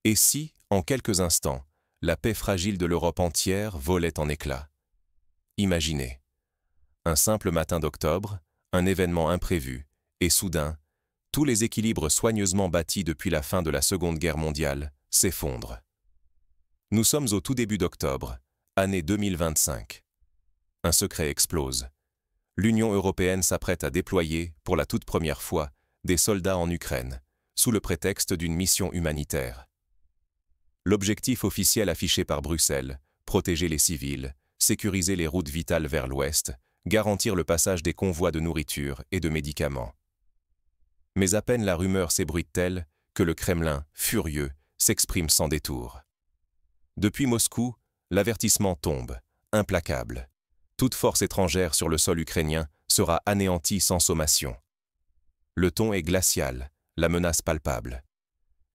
Et si, en quelques instants, la paix fragile de l'Europe entière volait en éclats? Imaginez. Un simple matin d'octobre, un événement imprévu, et soudain, tous les équilibres soigneusement bâtis depuis la fin de la Seconde Guerre mondiale s'effondrent. Nous sommes au tout début d'octobre, année 2025. Un secret explose. L'Union européenne s'apprête à déployer, pour la toute première fois, des soldats en Ukraine, sous le prétexte d'une mission humanitaire. L'objectif officiel affiché par Bruxelles, protéger les civils, sécuriser les routes vitales vers l'ouest, garantir le passage des convois de nourriture et de médicaments. Mais à peine la rumeur s'ébruite-t-elle que le Kremlin, furieux, s'exprime sans détour. Depuis Moscou, l'avertissement tombe, implacable. Toute force étrangère sur le sol ukrainien sera anéantie sans sommation. Le ton est glacial, la menace palpable.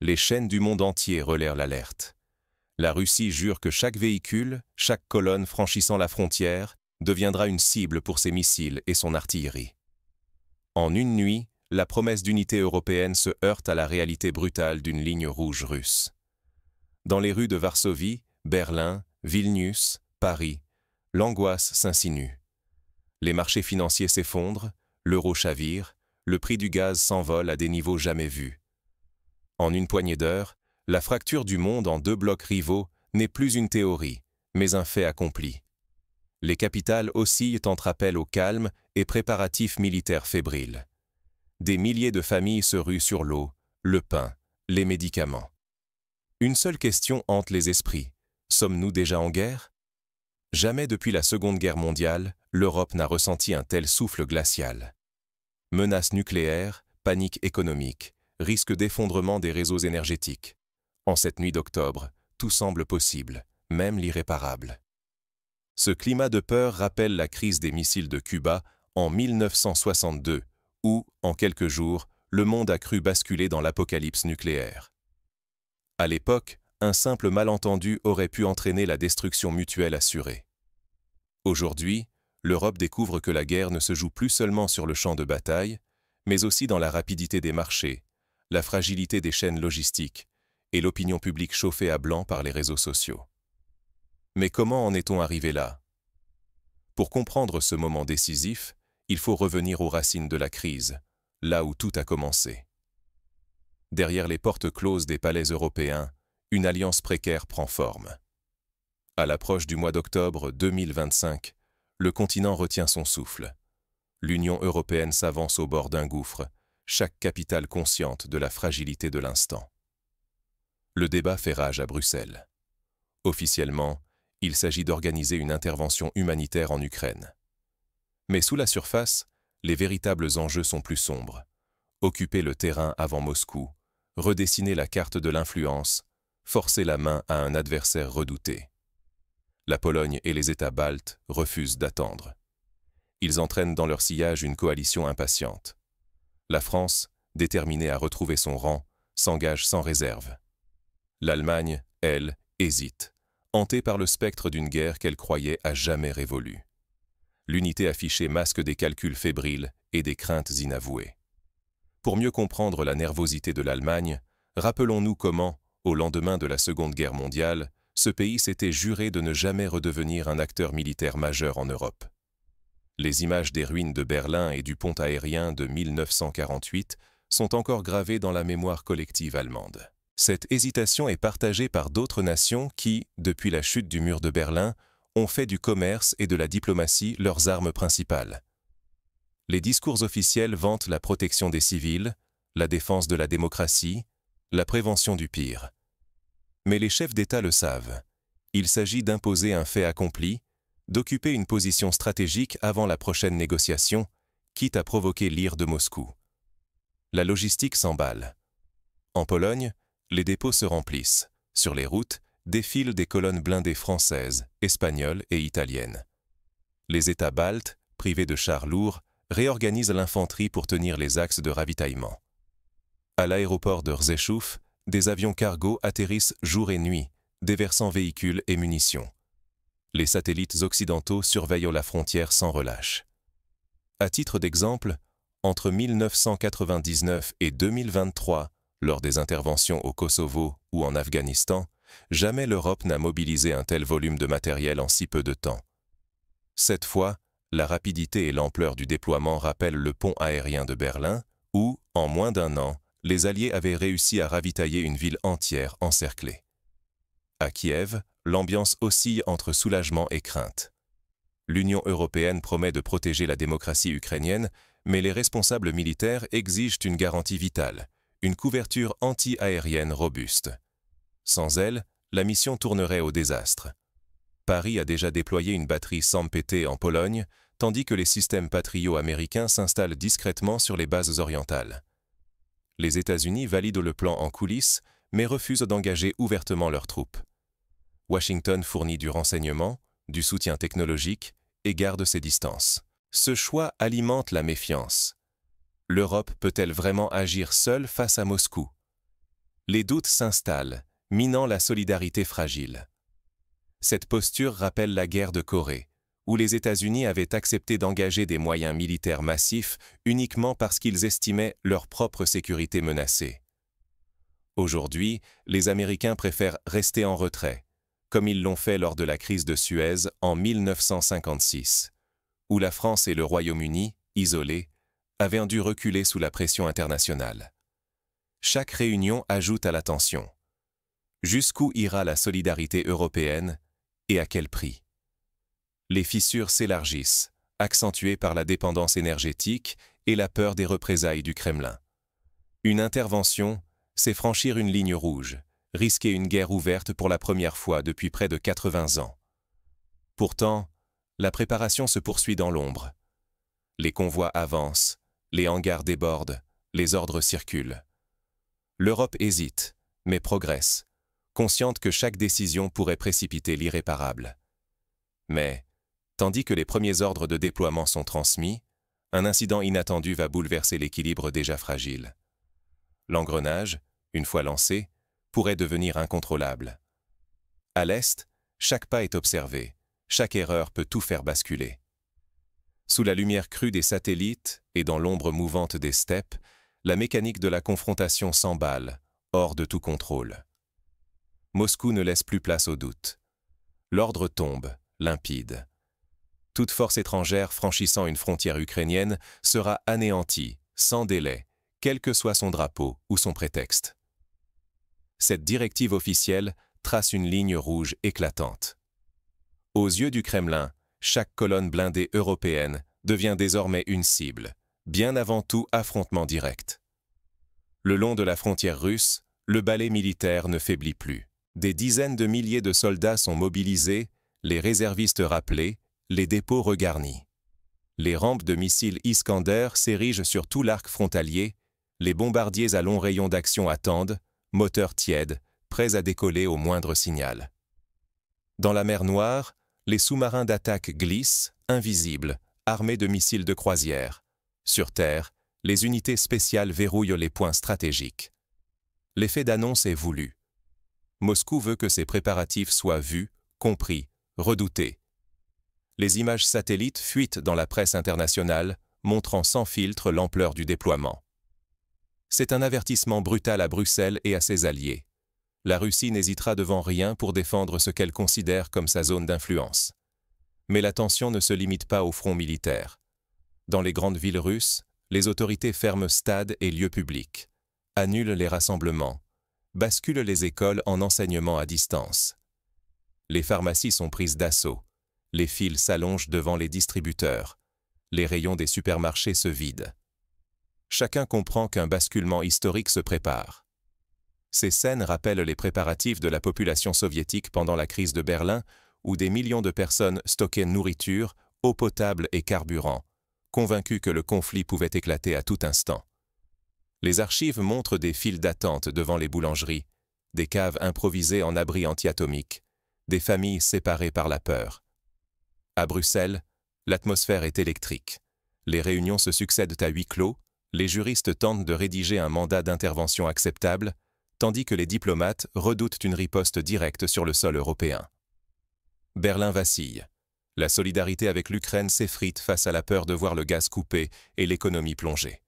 Les chaînes du monde entier relèvent l'alerte. La Russie jure que chaque véhicule, chaque colonne franchissant la frontière, deviendra une cible pour ses missiles et son artillerie. En une nuit, la promesse d'unité européenne se heurte à la réalité brutale d'une ligne rouge russe. Dans les rues de Varsovie, Berlin, Vilnius, Paris, l'angoisse s'insinue. Les marchés financiers s'effondrent, l'euro chavire, le prix du gaz s'envole à des niveaux jamais vus. En une poignée d'heures, la fracture du monde en deux blocs rivaux n'est plus une théorie, mais un fait accompli. Les capitales oscillent entre appel au calme et préparatifs militaires fébriles. Des milliers de familles se ruent sur l'eau, le pain, les médicaments. Une seule question hante les esprits. Sommes-nous déjà en guerre? Jamais depuis la Seconde Guerre mondiale, l'Europe n'a ressenti un tel souffle glacial. Menaces nucléaires, panique économique, risque d'effondrement des réseaux énergétiques. En cette nuit d'octobre, tout semble possible, même l'irréparable. Ce climat de peur rappelle la crise des missiles de Cuba en 1962, où, en quelques jours, le monde a cru basculer dans l'apocalypse nucléaire. À l'époque, un simple malentendu aurait pu entraîner la destruction mutuelle assurée. Aujourd'hui, l'Europe découvre que la guerre ne se joue plus seulement sur le champ de bataille, mais aussi dans la rapidité des marchés, la fragilité des chaînes logistiques et l'opinion publique chauffée à blanc par les réseaux sociaux. Mais comment en est-on arrivé là? Pour comprendre ce moment décisif, il faut revenir aux racines de la crise, là où tout a commencé. Derrière les portes closes des palais européens, une alliance précaire prend forme. À l'approche du mois d'octobre 2025, le continent retient son souffle. L'Union européenne s'avance au bord d'un gouffre, chaque capitale consciente de la fragilité de l'instant. Le débat fait rage à Bruxelles. Officiellement, il s'agit d'organiser une intervention humanitaire en Ukraine. Mais sous la surface, les véritables enjeux sont plus sombres. Occuper le terrain avant Moscou, redessiner la carte de l'influence, forcer la main à un adversaire redouté. La Pologne et les États baltes refusent d'attendre. Ils entraînent dans leur sillage une coalition impatiente. La France, déterminée à retrouver son rang, s'engage sans réserve. L'Allemagne, elle, hésite, hantée par le spectre d'une guerre qu'elle croyait à jamais révolue. L'unité affichée masque des calculs fébriles et des craintes inavouées. Pour mieux comprendre la nervosité de l'Allemagne, rappelons-nous comment, au lendemain de la Seconde Guerre mondiale, ce pays s'était juré de ne jamais redevenir un acteur militaire majeur en Europe. Les images des ruines de Berlin et du pont aérien de 1948 sont encore gravées dans la mémoire collective allemande. Cette hésitation est partagée par d'autres nations qui, depuis la chute du mur de Berlin, ont fait du commerce et de la diplomatie leurs armes principales. Les discours officiels vantent la protection des civils, la défense de la démocratie, la prévention du pire. Mais les chefs d'État le savent. Il s'agit d'imposer un fait accompli, d'occuper une position stratégique avant la prochaine négociation, quitte à provoquer l'ire de Moscou. La logistique s'emballe. En Pologne, les dépôts se remplissent. Sur les routes, défilent des colonnes blindées françaises, espagnoles et italiennes. Les États baltes, privés de chars lourds, réorganisent l'infanterie pour tenir les axes de ravitaillement. À l'aéroport de Rzeszów, des avions cargo atterrissent jour et nuit, déversant véhicules et munitions. Les satellites occidentaux surveillent la frontière sans relâche. À titre d'exemple, entre 1999 et 2023, Lors des interventions au Kosovo ou en Afghanistan, jamais l'Europe n'a mobilisé un tel volume de matériel en si peu de temps. Cette fois, la rapidité et l'ampleur du déploiement rappellent le pont aérien de Berlin, où, en moins d'1 an, les Alliés avaient réussi à ravitailler une ville entière encerclée. À Kiev, l'ambiance oscille entre soulagement et crainte. L'Union européenne promet de protéger la démocratie ukrainienne, mais les responsables militaires exigent une garantie vitale, une couverture anti-aérienne robuste. Sans elle, la mission tournerait au désastre. Paris a déjà déployé une batterie SAM-PT en Pologne, tandis que les systèmes Patriot américains s'installent discrètement sur les bases orientales. Les États-Unis valident le plan en coulisses, mais refusent d'engager ouvertement leurs troupes. Washington fournit du renseignement, du soutien technologique et garde ses distances. Ce choix alimente la méfiance. L'Europe peut-elle vraiment agir seule face à Moscou? Les doutes s'installent, minant la solidarité fragile. Cette posture rappelle la guerre de Corée, où les États-Unis avaient accepté d'engager des moyens militaires massifs uniquement parce qu'ils estimaient leur propre sécurité menacée. Aujourd'hui, les Américains préfèrent rester en retrait, comme ils l'ont fait lors de la crise de Suez en 1956, où la France et le Royaume-Uni, isolés, avaient dû reculer sous la pression internationale. Chaque réunion ajoute à la tension. Jusqu'où ira la solidarité européenne et à quel prix? Les fissures s'élargissent, accentuées par la dépendance énergétique et la peur des représailles du Kremlin. Une intervention, c'est franchir une ligne rouge, risquer une guerre ouverte pour la première fois depuis près de 80 ans. Pourtant, la préparation se poursuit dans l'ombre. Les convois avancent, les hangars débordent, les ordres circulent. L'Europe hésite, mais progresse, consciente que chaque décision pourrait précipiter l'irréparable. Mais, tandis que les premiers ordres de déploiement sont transmis, un incident inattendu va bouleverser l'équilibre déjà fragile. L'engrenage, une fois lancé, pourrait devenir incontrôlable. À l'Est, chaque pas est observé, chaque erreur peut tout faire basculer. Sous la lumière crue des satellites et dans l'ombre mouvante des steppes, la mécanique de la confrontation s'emballe, hors de tout contrôle. Moscou ne laisse plus place au doute. L'ordre tombe, limpide. Toute force étrangère franchissant une frontière ukrainienne sera anéantie, sans délai, quel que soit son drapeau ou son prétexte. Cette directive officielle trace une ligne rouge éclatante. Aux yeux du Kremlin, chaque colonne blindée européenne devient désormais une cible, bien avant tout affrontement direct. Le long de la frontière russe, le balai militaire ne faiblit plus. Des dizaines de milliers de soldats sont mobilisés, les réservistes rappelés, les dépôts regarnis. Les rampes de missiles Iskander s'érigent sur tout l'arc frontalier, les bombardiers à long rayon d'action attendent, moteurs tièdes, prêts à décoller au moindre signal. Dans la mer Noire, les sous-marins d'attaque glissent, invisibles, armés de missiles de croisière. Sur terre, les unités spéciales verrouillent les points stratégiques. L'effet d'annonce est voulu. Moscou veut que ces préparatifs soient vus, compris, redoutés. Les images satellites fuitent dans la presse internationale, montrant sans filtre l'ampleur du déploiement. C'est un avertissement brutal à Bruxelles et à ses alliés. La Russie n'hésitera devant rien pour défendre ce qu'elle considère comme sa zone d'influence. Mais la tension ne se limite pas au front militaire. Dans les grandes villes russes, les autorités ferment stades et lieux publics, annulent les rassemblements, basculent les écoles en enseignement à distance. Les pharmacies sont prises d'assaut, les files s'allongent devant les distributeurs, les rayons des supermarchés se vident. Chacun comprend qu'un basculement historique se prépare. Ces scènes rappellent les préparatifs de la population soviétique pendant la crise de Berlin, où des millions de personnes stockaient nourriture, eau potable et carburant, convaincus que le conflit pouvait éclater à tout instant. Les archives montrent des files d'attente devant les boulangeries, des caves improvisées en abris anti-atomiques, des familles séparées par la peur. À Bruxelles, l'atmosphère est électrique. Les réunions se succèdent à huis clos, les juristes tentent de rédiger un mandat d'intervention acceptable, tandis que les diplomates redoutent une riposte directe sur le sol européen. Berlin vacille. La solidarité avec l'Ukraine s'effrite face à la peur de voir le gaz coupé et l'économie plongée.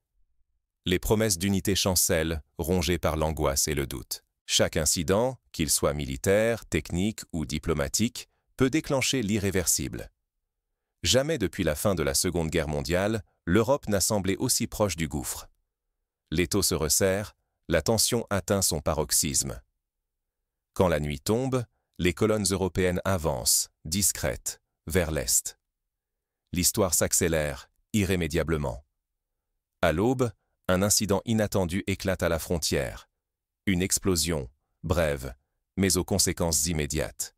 Les promesses d'unité chancellent, rongées par l'angoisse et le doute. Chaque incident, qu'il soit militaire, technique ou diplomatique, peut déclencher l'irréversible. Jamais depuis la fin de la Seconde Guerre mondiale, l'Europe n'a semblé aussi proche du gouffre. L'étau se resserre, la tension atteint son paroxysme. Quand la nuit tombe, les colonnes européennes avancent, discrètes, vers l'Est. L'histoire s'accélère, irrémédiablement. À l'aube, un incident inattendu éclate à la frontière. Une explosion, brève, mais aux conséquences immédiates.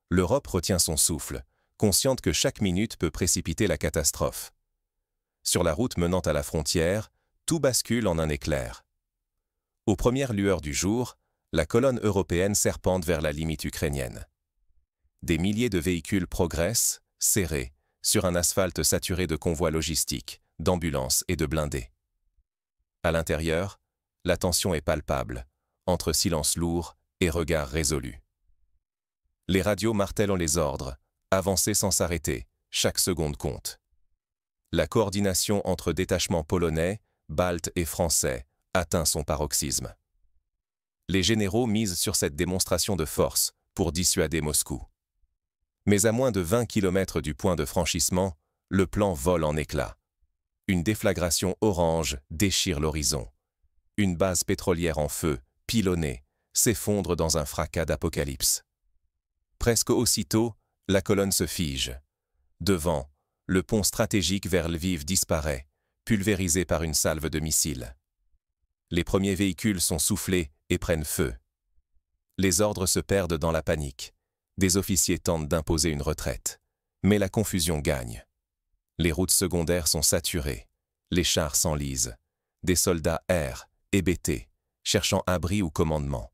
L'Europe retient son souffle, consciente que chaque minute peut précipiter la catastrophe. Sur la route menant à la frontière, tout bascule en un éclair. Aux premières lueurs du jour, la colonne européenne serpente vers la limite ukrainienne. Des milliers de véhicules progressent, serrés, sur un asphalte saturé de convois logistiques, d'ambulances et de blindés. À l'intérieur, la tension est palpable, entre silence lourd et regard résolu. Les radios martèlent les ordres, avancer sans s'arrêter, chaque seconde compte. La coordination entre détachements polonais, baltes et français atteint son paroxysme. Les généraux misent sur cette démonstration de force pour dissuader Moscou. Mais à moins de 20 km du point de franchissement, le plan vole en éclats. Une déflagration orange déchire l'horizon. Une base pétrolière en feu, pilonnée, s'effondre dans un fracas d'apocalypse. Presque aussitôt, la colonne se fige. Devant, le pont stratégique vers Lviv disparaît, pulvérisé par une salve de missiles. Les premiers véhicules sont soufflés et prennent feu. Les ordres se perdent dans la panique. Des officiers tentent d'imposer une retraite. Mais la confusion gagne. Les routes secondaires sont saturées. Les chars s'enlisent. Des soldats errent, hébétés, cherchant abri ou commandement.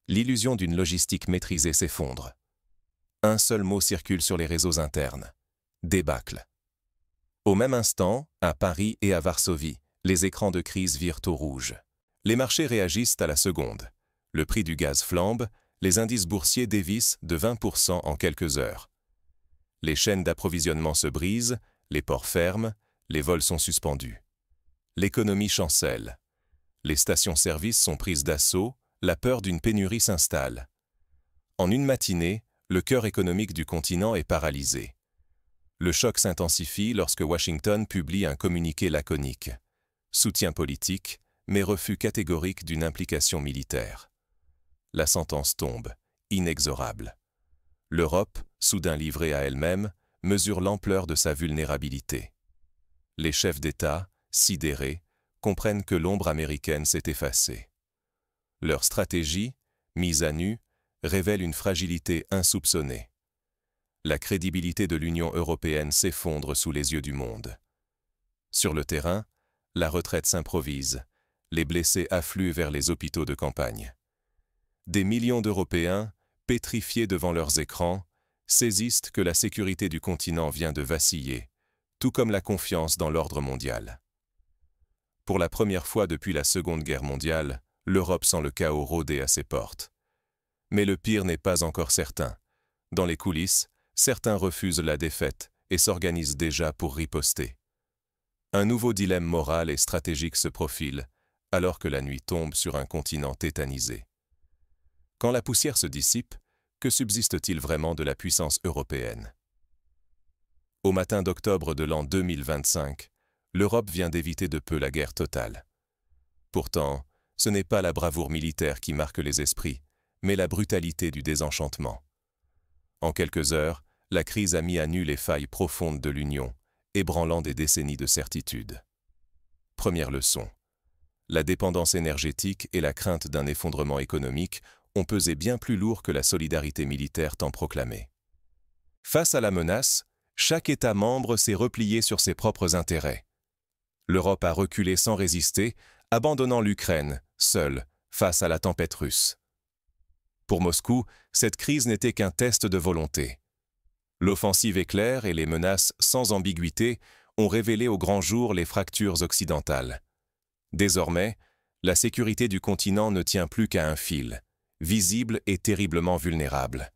L'illusion d'une logistique maîtrisée s'effondre. Un seul mot circule sur les réseaux internes. Débâcle. Au même instant, à Paris et à Varsovie, les écrans de crise virent au rouge. Les marchés réagissent à la seconde. Le prix du gaz flambe, les indices boursiers dévissent de 20% en quelques heures. Les chaînes d'approvisionnement se brisent, les ports ferment, les vols sont suspendus. L'économie chancelle. Les stations-service sont prises d'assaut, la peur d'une pénurie s'installe. En une matinée, le cœur économique du continent est paralysé. Le choc s'intensifie lorsque Washington publie un communiqué laconique. Soutien politique, mais refus catégorique d'une implication militaire. La sentence tombe, inexorable. L'Europe, soudain livrée à elle-même, mesure l'ampleur de sa vulnérabilité. Les chefs d'État, sidérés, comprennent que l'ombre américaine s'est effacée. Leur stratégie, mise à nu, révèle une fragilité insoupçonnée. La crédibilité de l'Union européenne s'effondre sous les yeux du monde. Sur le terrain, la retraite s'improvise, les blessés affluent vers les hôpitaux de campagne. Des millions d'Européens, pétrifiés devant leurs écrans, saisissent que la sécurité du continent vient de vaciller, tout comme la confiance dans l'ordre mondial. Pour la première fois depuis la Seconde Guerre mondiale, l'Europe sent le chaos rôder à ses portes. Mais le pire n'est pas encore certain. Dans les coulisses, certains refusent la défaite et s'organisent déjà pour riposter. Un nouveau dilemme moral et stratégique se profile, alors que la nuit tombe sur un continent tétanisé. Quand la poussière se dissipe, que subsiste-t-il vraiment de la puissance européenne? Au matin d'octobre de l'an 2025, l'Europe vient d'éviter de peu la guerre totale. Pourtant, ce n'est pas la bravoure militaire qui marque les esprits, mais la brutalité du désenchantement. En quelques heures, la crise a mis à nu les failles profondes de l'Union, ébranlant des décennies de certitude. Première leçon. La dépendance énergétique et la crainte d'un effondrement économique ont pesé bien plus lourd que la solidarité militaire tant proclamée. Face à la menace, chaque État membre s'est replié sur ses propres intérêts. L'Europe a reculé sans résister, abandonnant l'Ukraine, seule, face à la tempête russe. Pour Moscou, cette crise n'était qu'un test de volonté. L'offensive éclair et les menaces sans ambiguïté ont révélé au grand jour les fractures occidentales. Désormais, la sécurité du continent ne tient plus qu'à un fil, visible et terriblement vulnérable.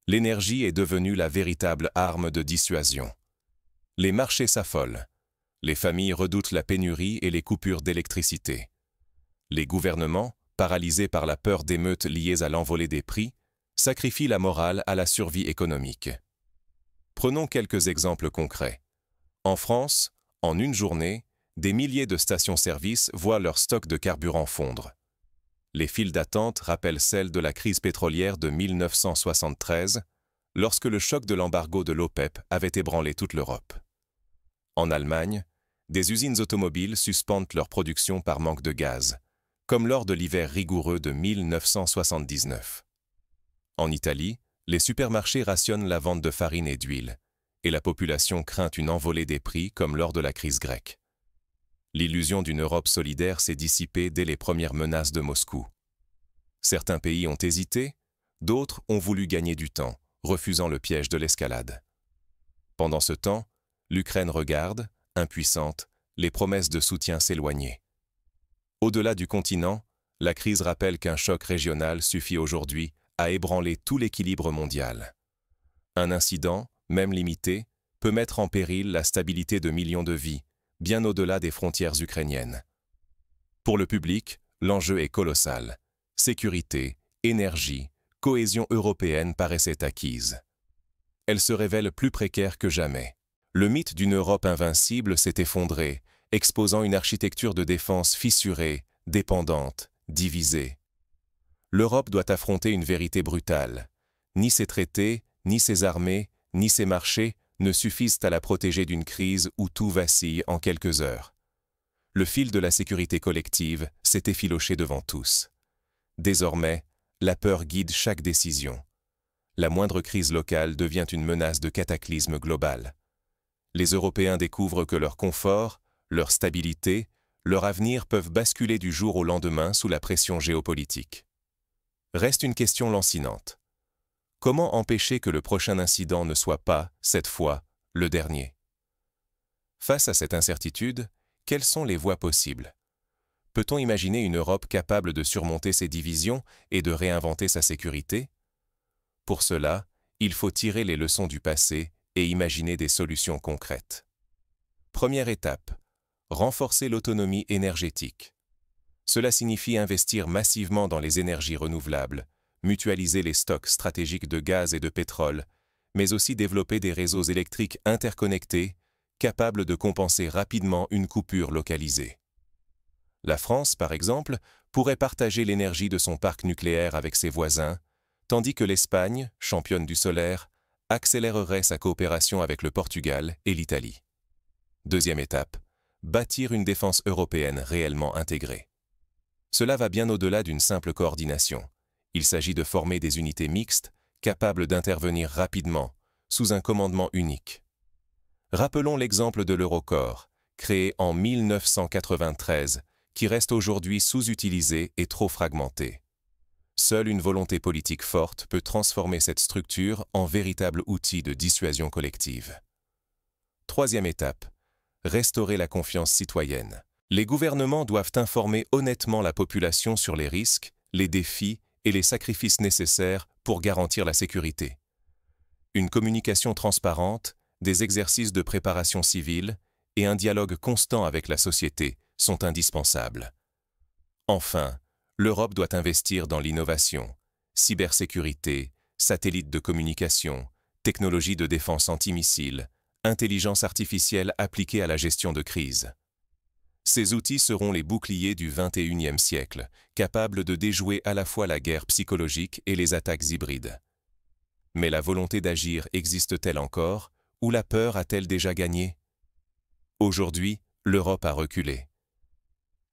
L'énergie est devenue la véritable arme de dissuasion. Les marchés s'affolent. Les familles redoutent la pénurie et les coupures d'électricité. Les gouvernements, paralysés par la peur d'émeutes liées à l'envolée des prix, sacrifient la morale à la survie économique. Prenons quelques exemples concrets. En France, en une journée, des milliers de stations-service voient leur stock de carburant fondre. Les files d'attente rappellent celles de la crise pétrolière de 1973, lorsque le choc de l'embargo de l'OPEP avait ébranlé toute l'Europe. En Allemagne, des usines automobiles suspendent leur production par manque de gaz, comme lors de l'hiver rigoureux de 1979. En Italie, les supermarchés rationnent la vente de farine et d'huile, et la population craint une envolée des prix comme lors de la crise grecque. L'illusion d'une Europe solidaire s'est dissipée dès les premières menaces de Moscou. Certains pays ont hésité, d'autres ont voulu gagner du temps, refusant le piège de l'escalade. Pendant ce temps, l'Ukraine regarde, impuissante, les promesses de soutien s'éloigner. Au-delà du continent, la crise rappelle qu'un choc régional suffit aujourd'hui à ébranler tout l'équilibre mondial. Un incident, même limité, peut mettre en péril la stabilité de millions de vies, bien au-delà des frontières ukrainiennes. Pour le public, l'enjeu est colossal. Sécurité, énergie, cohésion européenne paraissaient acquises. Elle se révèle plus précaire que jamais. Le mythe d'une Europe invincible s'est effondré, exposant une architecture de défense fissurée, dépendante, divisée. L'Europe doit affronter une vérité brutale. Ni ses traités, ni ses armées, ni ses marchés ne suffisent à la protéger d'une crise où tout vacille en quelques heures. Le fil de la sécurité collective s'est effiloché devant tous. Désormais, la peur guide chaque décision. La moindre crise locale devient une menace de cataclysme global. Les Européens découvrent que leur confort, leur stabilité, leur avenir peuvent basculer du jour au lendemain sous la pression géopolitique. Reste une question lancinante. Comment empêcher que le prochain incident ne soit pas, cette fois, le dernier? Face à cette incertitude, quelles sont les voies possibles? Peut-on imaginer une Europe capable de surmonter ses divisions et de réinventer sa sécurité? Pour cela, il faut tirer les leçons du passé et imaginer des solutions concrètes. Première étape, renforcer l'autonomie énergétique. Cela signifie investir massivement dans les énergies renouvelables, mutualiser les stocks stratégiques de gaz et de pétrole, mais aussi développer des réseaux électriques interconnectés, capables de compenser rapidement une coupure localisée. La France, par exemple, pourrait partager l'énergie de son parc nucléaire avec ses voisins, tandis que l'Espagne, championne du solaire, accélérerait sa coopération avec le Portugal et l'Italie. Deuxième étape, bâtir une défense européenne réellement intégrée. Cela va bien au-delà d'une simple coordination. Il s'agit de former des unités mixtes, capables d'intervenir rapidement, sous un commandement unique. Rappelons l'exemple de l'Eurocorps, créé en 1993, qui reste aujourd'hui sous-utilisé et trop fragmenté. Seule une volonté politique forte peut transformer cette structure en véritable outil de dissuasion collective. Troisième étape, restaurer la confiance citoyenne. Les gouvernements doivent informer honnêtement la population sur les risques, les défis et les sacrifices nécessaires pour garantir la sécurité. Une communication transparente, des exercices de préparation civile et un dialogue constant avec la société sont indispensables. Enfin, l'Europe doit investir dans l'innovation, cybersécurité, satellites de communication, technologies de défense antimissiles, intelligence artificielle appliquée à la gestion de crise. Ces outils seront les boucliers du XXIe siècle, capables de déjouer à la fois la guerre psychologique et les attaques hybrides. Mais la volonté d'agir existe-t-elle encore, ou la peur a-t-elle déjà gagné? Aujourd'hui, l'Europe a reculé.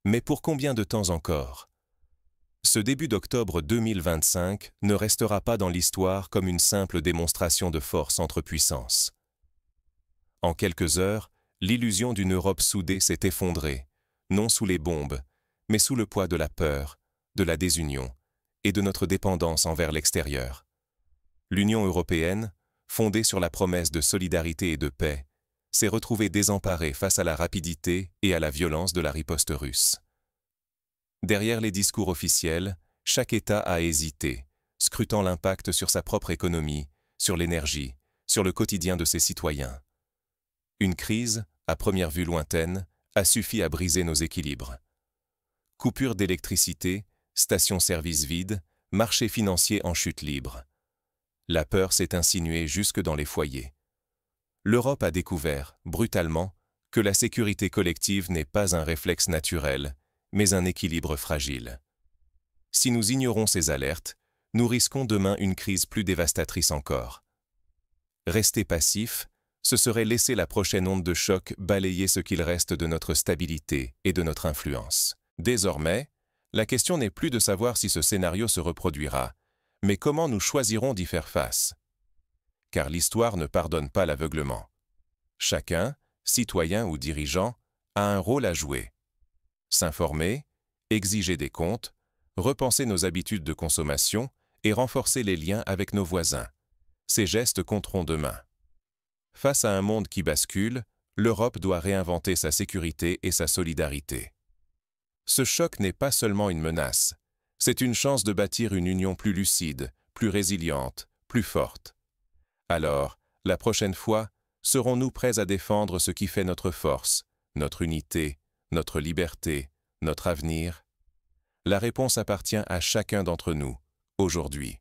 Mais pour combien de temps encore? Ce début d'octobre 2025 ne restera pas dans l'histoire comme une simple démonstration de force entre puissances. En quelques heures, l'illusion d'une Europe soudée s'est effondrée, non sous les bombes, mais sous le poids de la peur, de la désunion et de notre dépendance envers l'extérieur. L'Union européenne, fondée sur la promesse de solidarité et de paix, s'est retrouvée désemparée face à la rapidité et à la violence de la riposte russe. Derrière les discours officiels, chaque État a hésité, scrutant l'impact sur sa propre économie, sur l'énergie, sur le quotidien de ses citoyens. Une crise, à première vue lointaine, a suffi à briser nos équilibres. Coupure d'électricité, stations-service vides, marché financier en chute libre. La peur s'est insinuée jusque dans les foyers. L'Europe a découvert, brutalement, que la sécurité collective n'est pas un réflexe naturel, mais un équilibre fragile. Si nous ignorons ces alertes, nous risquons demain une crise plus dévastatrice encore. Rester passif, ce serait laisser la prochaine onde de choc balayer ce qu'il reste de notre stabilité et de notre influence. Désormais, la question n'est plus de savoir si ce scénario se reproduira, mais comment nous choisirons d'y faire face. Car l'histoire ne pardonne pas l'aveuglement. Chacun, citoyen ou dirigeant, a un rôle à jouer. S'informer, exiger des comptes, repenser nos habitudes de consommation et renforcer les liens avec nos voisins. Ces gestes compteront demain. Face à un monde qui bascule, l'Europe doit réinventer sa sécurité et sa solidarité. Ce choc n'est pas seulement une menace, c'est une chance de bâtir une union plus lucide, plus résiliente, plus forte. Alors, la prochaine fois, serons-nous prêts à défendre ce qui fait notre force, notre unité, notre liberté, notre avenir? La réponse appartient à chacun d'entre nous, aujourd'hui.